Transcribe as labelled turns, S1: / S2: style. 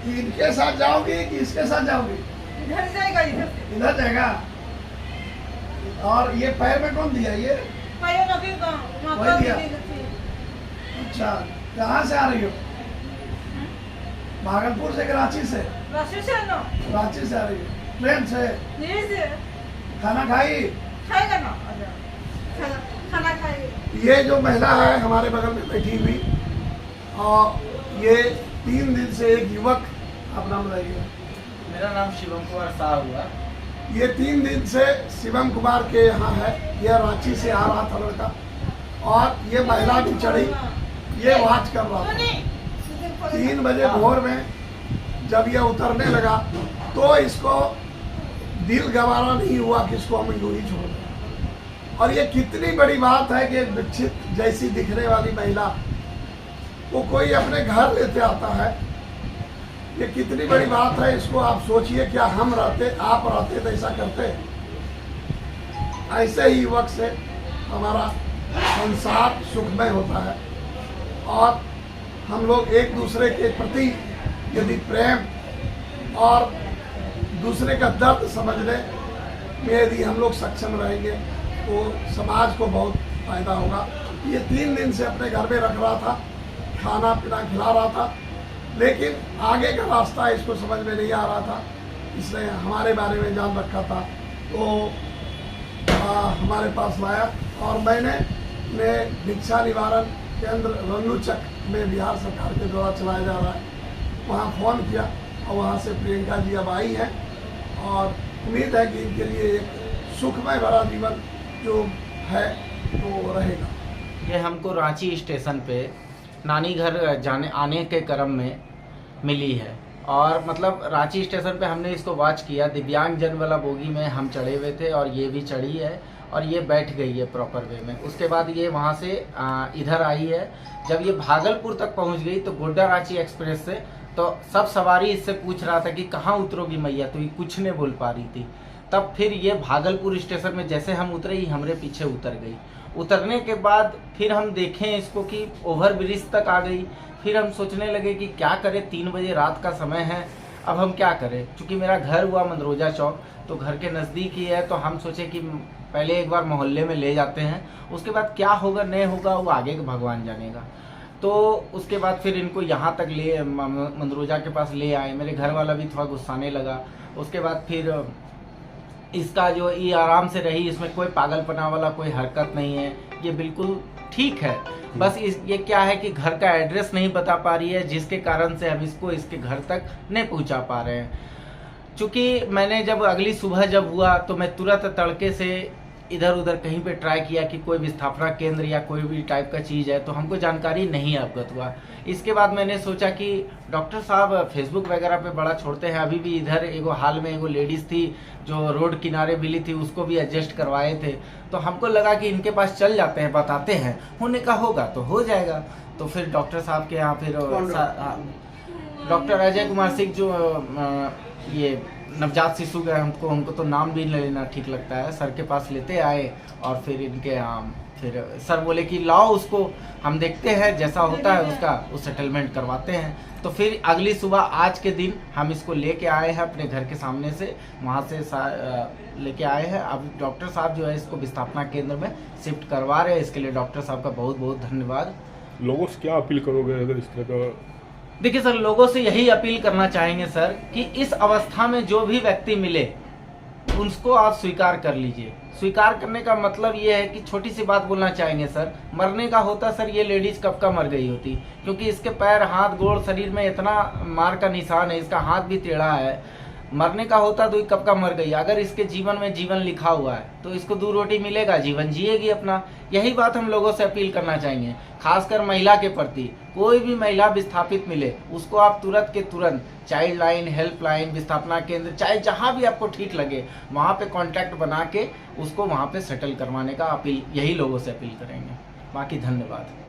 S1: कि इनके साथ जाओगी कि इसके साथ जाओगी?
S2: इधर जाएगा, इधर से।
S1: इधर जाएगा। और ये पैर में कौन दिया ये?
S2: पैर में भी
S1: वही दिया। अच्छा, कहाँ से आ रही हो? भागलपुर से कि रांची से?
S2: रांची से ना।
S1: रांची से आ रही हो? ट्रेन से?
S2: यहीं से।
S1: खाना खाई?
S2: खाएगा ना, खाना खाएगी।
S1: ये जो महिला है हमारे बगल में बैठी हुई, और ये 3 दिन से एक युवक, आप नाम बताइए।
S3: मेरा नाम शिवम कुमार शाह हुआ।
S1: ये 3 दिन से शिवम कुमार के यहाँ है। यह रांची से आ रहा था लड़का, और ये महिला भी चढ़ी, ये वॉच कर रहा था। 3 बजे भोर में जब यह उतरने लगा तो इसको दिल गवारा नहीं हुआ कि इसको हम यूं ही छोड़ दें। और ये कितनी बड़ी बात है कि एक विकसित जैसी दिखने वाली महिला वो कोई अपने घर लेते आता है। ये कितनी बड़ी बात है, इसको आप सोचिए। क्या हम रहते, आप रहते तो ऐसा करते? ऐसे ही युवक से हमारा संसार सुखमय होता है, और हम लोग एक दूसरे के प्रति यदि प्रेम और दूसरे का दर्द समझने में यदि हम लोग सक्षम रहेंगे तो समाज को बहुत फायदा होगा। ये 3 दिन से अपने घर में रख रहा था, खाना पीना खिला रहा था, लेकिन आगे का रास्ता इसको समझ में नहीं आ रहा था। इसने हमारे बारे में जान रखा था, तो हमारे पास लाया, और मैंने भिक्षा निवारण केंद्र रंगूचक में बिहार सरकार के द्वारा चलाया जा रहा है, वहाँ फ़ोन किया, और वहाँ से प्रियंका जी अब आई हैं, और उम्मीद है कि इनके लिए एक सुखमय भरा जीवन जो है वो रहेगा।
S3: ये हमको रांची स्टेशन पे नानी घर आने के क्रम में मिली है, और मतलब रांची स्टेशन पे हमने इसको वॉच किया। दिव्यांग जन वाला बोगी में हम चढ़े हुए थे, और ये भी चढ़ी है, और ये बैठ गई है प्रॉपर वे में। उसके बाद ये वहाँ से इधर आई है। जब ये भागलपुर तक पहुँच गई तो गोड्डा रांची एक्सप्रेस से, तो सब सवारी इससे पूछ रहा था कि कहाँ उतरोगी मैया, तो ये कुछ नहीं बोल पा रही थी। तब फिर ये भागलपुर स्टेशन में जैसे हम उतरे ही हमारे पीछे उतर गई। उतरने के बाद फिर हम देखें इसको कि ओवर ब्रिज तक आ गई। फिर हम सोचने लगे कि क्या करें, 3 बजे रात का समय है, अब हम क्या करें। क्योंकि मेरा घर हुआ मंदरोजा चौक, तो घर के नज़दीक ही है, तो हम सोचे कि पहले एक बार मोहल्ले में ले जाते हैं, उसके बाद क्या होगा नहीं होगा वो आगे भगवान जानेगा। तो उसके बाद फिर इनको यहाँ तक ले मंदरोजा के पास ले आए। मेरे घर वाला भी थोड़ा गुस्साने लगा। उसके बाद फिर इसका जो ये आराम से रही, इसमें कोई पागलपना वाला कोई हरकत नहीं है, ये बिल्कुल ठीक है। बस ये क्या है कि घर का एड्रेस नहीं बता पा रही है, जिसके कारण से हम इसको इसके घर तक नहीं पहुंचा पा रहे हैं। चूँकि मैंने जब अगली सुबह जब हुआ तो मैं तुरंत तड़के से इधर उधर कहीं पे ट्राई किया कि कोई विस्थापना केंद्र या कोई भी टाइप का चीज़ है, तो हमको जानकारी नहीं अवगत हुआ। इसके बाद मैंने सोचा कि डॉक्टर साहब फेसबुक वगैरह पे बड़ा छोड़ते हैं। अभी भी इधर एगो हाल में एगो लेडीज़ थी जो रोड किनारे मिली थी, उसको भी एडजस्ट करवाए थे। तो हमको लगा कि इनके पास चल जाते हैं, बताते हैं, होने का होगा तो हो जाएगा। तो फिर डॉक्टर साहब के यहाँ फिर डॉक्टर अजय कुमार सिंह, जो ये नवजात शिशु का, हमको तो नाम भी नहीं लेना ठीक लगता है, सर के पास लेते आए, और फिर इनके फिर सर बोले कि लाओ उसको, हम देखते हैं जैसा होता है उसका उस सेटलमेंट करवाते हैं। तो फिर अगली सुबह आज के दिन हम इसको लेके आए हैं अपने घर के सामने से, वहाँ से लेके आए हैं। अब डॉक्टर साहब जो है इसको विस्थापना केंद्र में शिफ्ट करवा रहे हैं। इसके लिए डॉक्टर साहब का बहुत बहुत धन्यवाद।
S4: लोगों से क्या अपील करोगे अगर इस तरह का?
S3: देखिए सर, लोगों से यही अपील करना चाहेंगे सर कि इस अवस्था में जो भी व्यक्ति मिले उसको आप स्वीकार कर लीजिए। स्वीकार करने का मतलब ये है कि छोटी सी बात बोलना चाहेंगे सर, मरने का होता सर ये लेडीज कब का मर गई होती, क्योंकि इसके पैर, हाथ, गोड़, शरीर में इतना मार का निशान है, इसका हाथ भी टेढ़ा है। मरने का होता तो ये कब का मर गई। अगर इसके जीवन में जीवन लिखा हुआ है तो इसको 2 रोटी मिलेगा, जीवन जिएगी अपना। यही बात हम लोगों से अपील करना चाहेंगे, खासकर महिला के प्रति। कोई भी महिला विस्थापित मिले उसको आप तुरंत के तुरंत चाइल्ड लाइन, हेल्पलाइन, विस्थापना केंद्र, चाहे जहाँ भी आपको ठीक लगे वहाँ पे कांटेक्ट बना के उसको वहाँ पे सेटल करवाने का अपील, यही लोगों से अपील करेंगे। बाकी धन्यवाद।